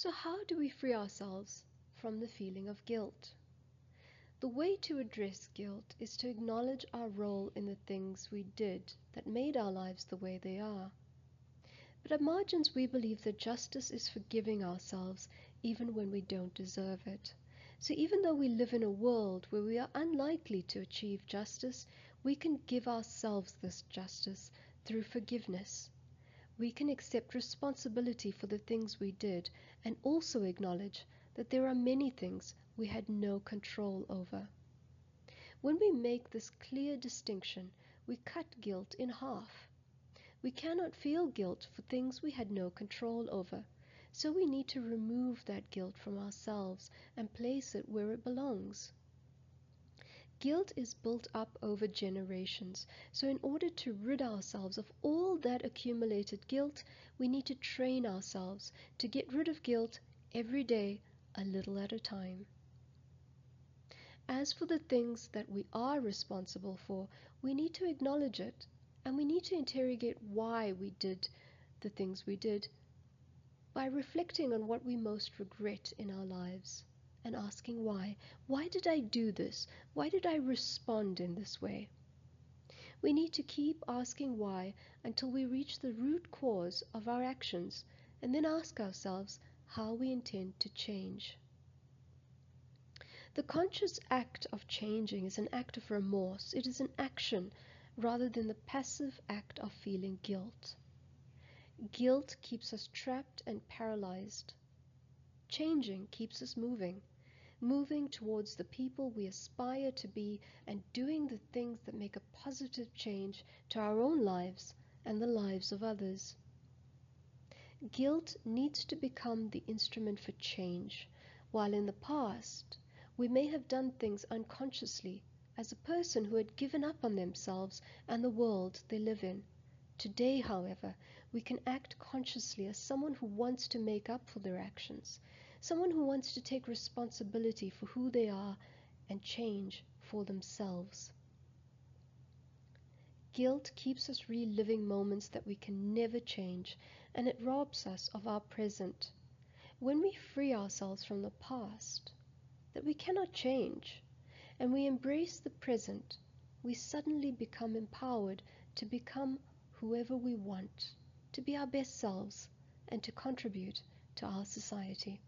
So how do we free ourselves from the feeling of guilt? The way to address guilt is to acknowledge our role in the things we did that made our lives the way they are. But at margins we believe that justice is forgiving ourselves even when we don't deserve it. So even though we live in a world where we are unlikely to achieve justice, we can give ourselves this justice through forgiveness. We can accept responsibility for the things we did and also acknowledge that there are many things we had no control over. When we make this clear distinction, we cut guilt in half. We cannot feel guilt for things we had no control over, so we need to remove that guilt from ourselves and place it where it belongs. Guilt is built up over generations, so in order to rid ourselves of all that accumulated guilt, we need to train ourselves to get rid of guilt every day, a little at a time. As for the things that we are responsible for, we need to acknowledge it, and we need to interrogate why we did the things we did by reflecting on what we most regret in our lives and asking why. Why did I do this? Why did I respond in this way? We need to keep asking why until we reach the root cause of our actions and then ask ourselves how we intend to change. The conscious act of changing is an act of remorse. It is an action rather than the passive act of feeling guilt. Guilt keeps us trapped and paralyzed. Changing keeps us moving towards the people we aspire to be and doing the things that make a positive change to our own lives and the lives of others. Guilt needs to become the instrument for change, while in the past we may have done things unconsciously as a person who had given up on themselves and the world they live in. Today, however, we can act consciously as someone who wants to make up for their actions, someone who wants to take responsibility for who they are and change for themselves. Guilt keeps us reliving moments that we can never change, and it robs us of our present. When we free ourselves from the past that we cannot change, and we embrace the present, we suddenly become empowered to become whoever we want, to be our best selves, and to contribute to our society.